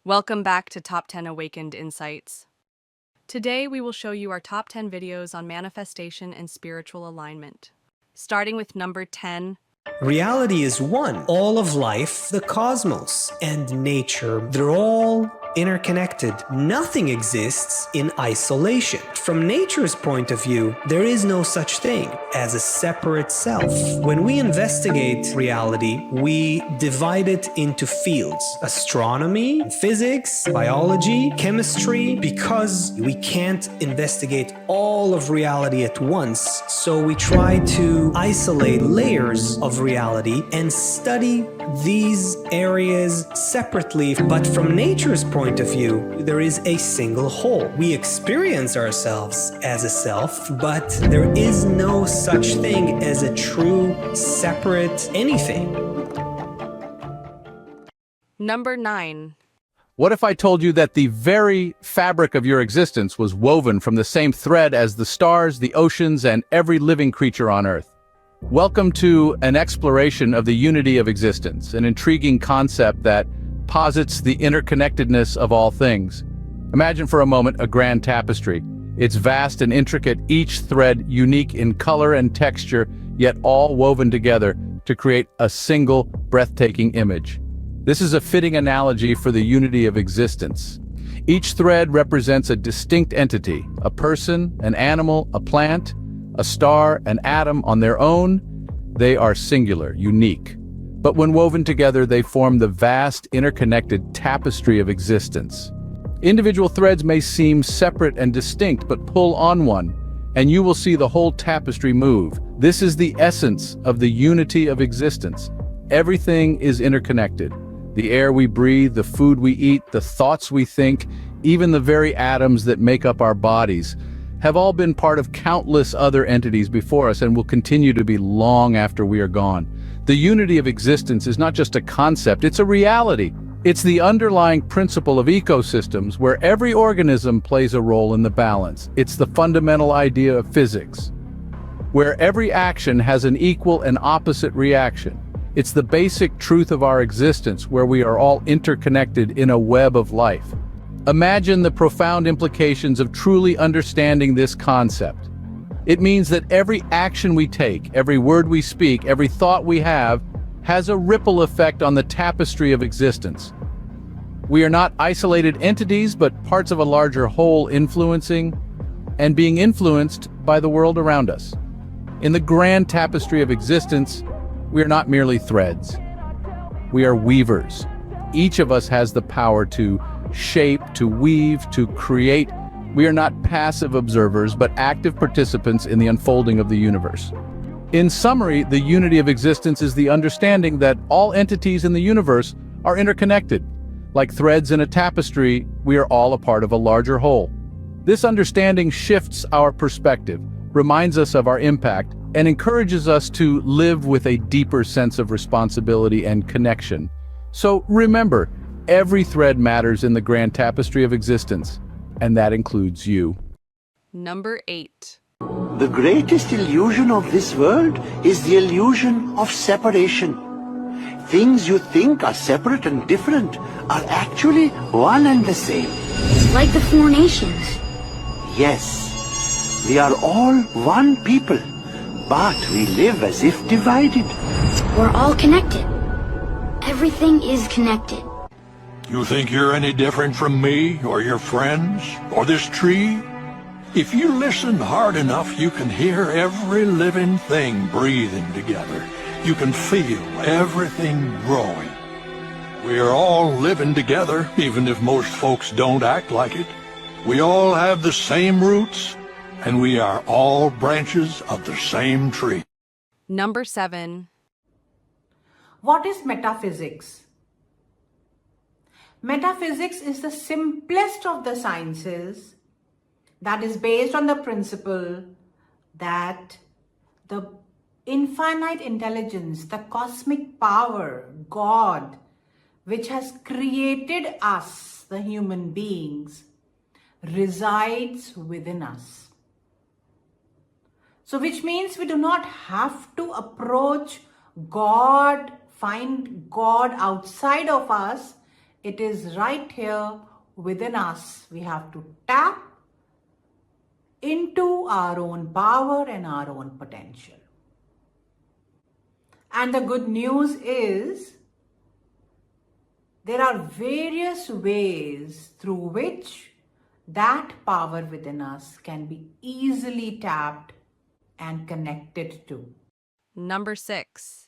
Welcome back to Top 10 Awakened Insights. Today we will show you our top 10 videos on manifestation and spiritual alignment. Starting with number 10. Reality is one. All of life, the cosmos, and nature, they're all interconnected. Nothing exists in isolation. From nature's point of view, there is no such thing as a separate self. When we investigate reality, we divide it into fields: astronomy, physics, biology, chemistry, because we can't investigate all of reality at once. So we try to isolate layers of reality and study these areas separately. But from nature's point of view, there is a single whole. We experience ourselves as a self, but there is no such thing as a true, separate anything. Number 9. What if I told you that the very fabric of your existence was woven from the same thread as the stars, the oceans, and every living creature on Earth? Welcome to an exploration of the unity of existence, an intriguing concept that posits the interconnectedness of all things. Imagine for a moment a grand tapestry. It's vast and intricate, each thread unique in color and texture, yet all woven together to create a single, breathtaking image. This is a fitting analogy for the unity of existence. Each thread represents a distinct entity, a person, an animal, a plant, a star, an atom. On their own, they are singular, unique. But when woven together, they form the vast, interconnected tapestry of existence. Individual threads may seem separate and distinct, but pull on one, and you will see the whole tapestry move. This is the essence of the unity of existence. Everything is interconnected. The air we breathe, the food we eat, the thoughts we think, even the very atoms that make up our bodies, have all been part of countless other entities before us and will continue to be long after we are gone. The unity of existence is not just a concept, it's a reality. It's the underlying principle of ecosystems where every organism plays a role in the balance. It's the fundamental idea of physics, where every action has an equal and opposite reaction. It's the basic truth of our existence, where we are all interconnected in a web of life. Imagine the profound implications of truly understanding this concept. It means that every action we take, every word we speak, every thought we have, has a ripple effect on the tapestry of existence. We are not isolated entities, but parts of a larger whole, influencing and being influenced by the world around us. In the grand tapestry of existence, we are not merely threads. We are weavers. Each of us has the power to shape, to weave, to create. We are not passive observers, but active participants in the unfolding of the universe. In summary, the unity of existence is the understanding that all entities in the universe are interconnected. Like threads in a tapestry, we are all a part of a larger whole. This understanding shifts our perspective, reminds us of our impact, and encourages us to live with a deeper sense of responsibility and connection. So remember, every thread matters in the grand tapestry of existence, and that includes you. Number 8. The greatest illusion of this world is the illusion of separation. Things you think are separate and different are actually one and the same. Like the four nations. Yes, we are all one people, but we live as if divided. We're all connected. Everything is connected. You think you're any different from me, or your friends, or this tree? If you listen hard enough, you can hear every living thing breathing together. You can feel everything growing. We are all living together, even if most folks don't act like it. We all have the same roots, and we are all branches of the same tree. Number 7. What is metaphysics? Metaphysics is the simplest of the sciences that is based on the principle that the infinite intelligence, the cosmic power, God, which has created us, the human beings, resides within us. So which means we do not have to approach God, find God outside of us It is right here within us. We have to tap into our own power and our own potential. And the good news is there are various ways through which that power within us can be easily tapped and connected to. Number 6.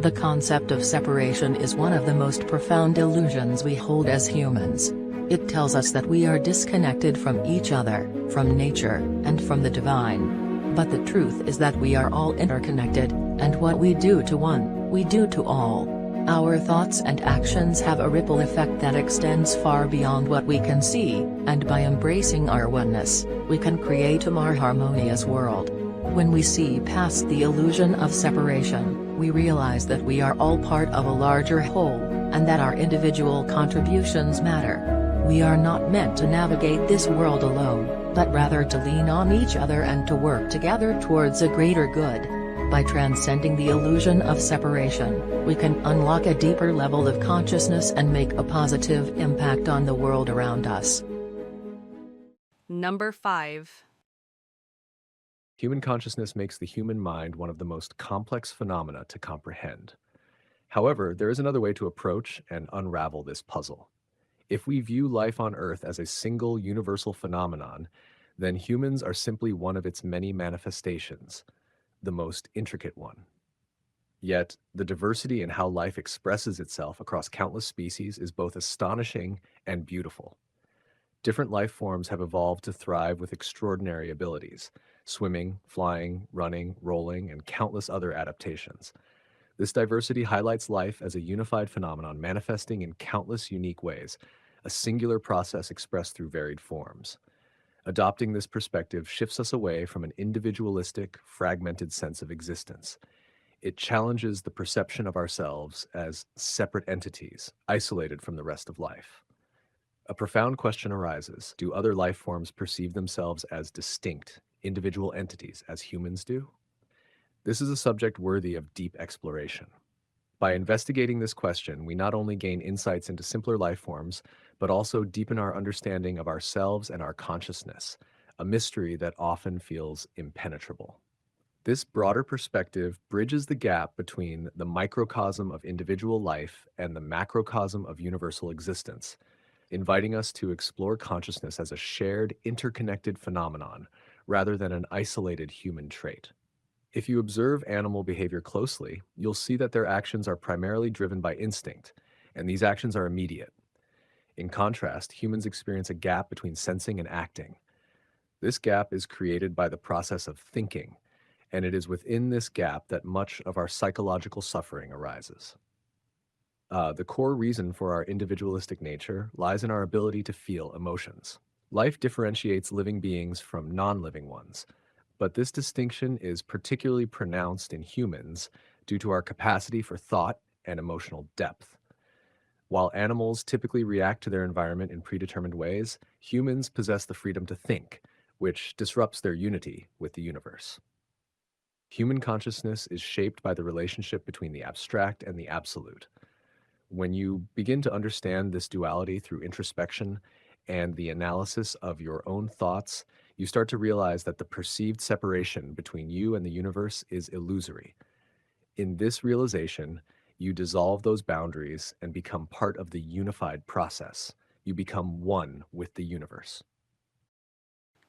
The concept of separation is one of the most profound illusions we hold as humans. It tells us that we are disconnected from each other, from nature, and from the divine. But the truth is that we are all interconnected, and what we do to one, we do to all. Our thoughts and actions have a ripple effect that extends far beyond what we can see, and by embracing our oneness, we can create a more harmonious world. When we see past the illusion of separation, we realize that we are all part of a larger whole, and that our individual contributions matter. We are not meant to navigate this world alone, but rather to lean on each other and to work together towards a greater good. By transcending the illusion of separation, we can unlock a deeper level of consciousness and make a positive impact on the world around us. Number 5. Human consciousness makes the human mind one of the most complex phenomena to comprehend. However, there is another way to approach and unravel this puzzle. If we view life on Earth as a single universal phenomenon, then humans are simply one of its many manifestations, the most intricate one. Yet, the diversity in how life expresses itself across countless species is both astonishing and beautiful. Different life forms have evolved to thrive with extraordinary abilities: swimming, flying, running, rolling, and countless other adaptations. This diversity highlights life as a unified phenomenon manifesting in countless unique ways, a singular process expressed through varied forms. Adopting this perspective shifts us away from an individualistic, fragmented sense of existence. It challenges the perception of ourselves as separate entities, isolated from the rest of life. A profound question arises: do other life forms perceive themselves as distinct, individual entities as humans do? This is a subject worthy of deep exploration. By investigating this question, we not only gain insights into simpler life forms, but also deepen our understanding of ourselves and our consciousness, a mystery that often feels impenetrable. This broader perspective bridges the gap between the microcosm of individual life and the macrocosm of universal existence, inviting us to explore consciousness as a shared, interconnected phenomenon, rather than an isolated human trait. If you observe animal behavior closely, you'll see that their actions are primarily driven by instinct, and these actions are immediate. In contrast, humans experience a gap between sensing and acting. This gap is created by the process of thinking, and it is within this gap that much of our psychological suffering arises. The core reason for our individualistic nature lies in our ability to feel emotions. Life differentiates living beings from non-living ones, but this distinction is particularly pronounced in humans due to our capacity for thought and emotional depth. While animals typically react to their environment in predetermined ways, humans possess the freedom to think, which disrupts their unity with the universe. Human consciousness is shaped by the relationship between the abstract and the absolute. When you begin to understand this duality through introspection and the analysis of your own thoughts, you start to realize that the perceived separation between you and the universe is illusory. In this realization, you dissolve those boundaries and become part of the unified process. You become one with the universe.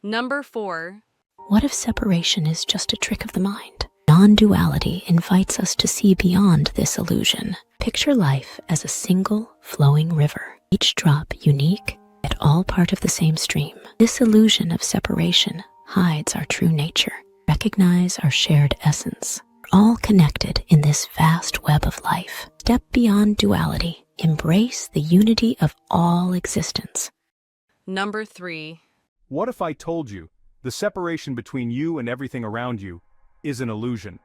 Number 4. What if separation is just a trick of the mind? Non-duality invites us to see beyond this illusion. Picture life as a single, flowing river, each drop unique, yet all part of the same stream. This illusion of separation hides our true nature. Recognize our shared essence. We're all connected in this vast web of life. Step beyond duality. Embrace the unity of all existence. Number 3. What if I told you the separation between you and everything around you is an illusion?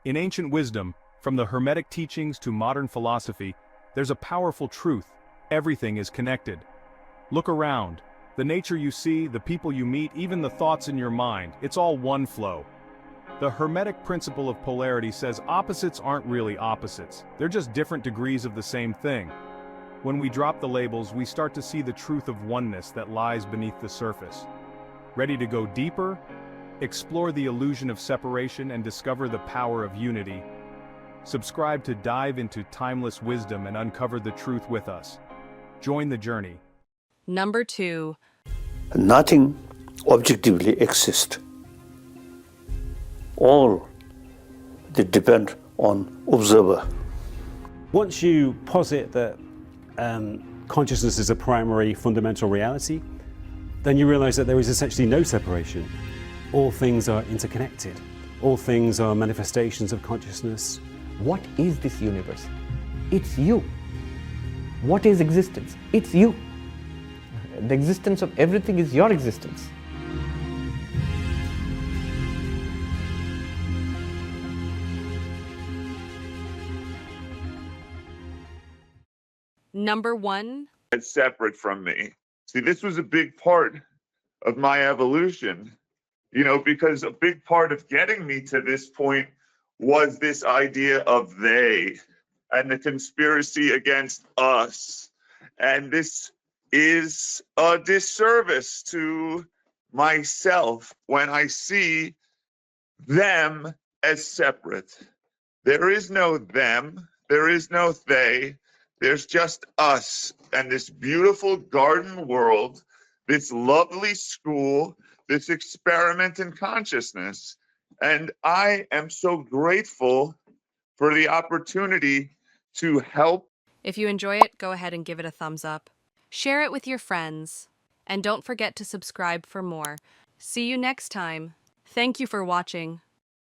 In ancient wisdom, from the Hermetic teachings to modern philosophy, there's a powerful truth: everything is connected. Look around. The nature you see, the people you meet, even the thoughts in your mind, it's all one flow. The Hermetic principle of polarity says opposites aren't really opposites. They're just different degrees of the same thing. When we drop the labels, we start to see the truth of oneness that lies beneath the surface. Ready to go deeper? Explore the illusion of separation and discover the power of unity. Subscribe to dive into timeless wisdom and uncover the truth with us. Join the journey. Number 2. Nothing objectively exists. All they depend on observer. Once you posit that consciousness is a primary fundamental reality, then you realize that there is essentially no separation. All things are interconnected. All things are manifestations of consciousness. What is this universe? It's you. What is existence? It's you. The existence of everything is your existence. Number 1. It's separate from me. See, this was a big part of my evolution, because a big part of getting me to this point was this idea of they and the conspiracy against us. And this is a disservice to myself when I see them as separate. There is no them, there is no they, there's just us and this beautiful garden world, this lovely school, this experiment in consciousness. And I am so grateful for the opportunity to help. If you enjoy it, go ahead and give it a thumbs up. Share it with your friends. And don't forget to subscribe for more. See you next time. Thank you for watching.